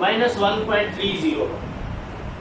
-1.30.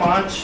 5,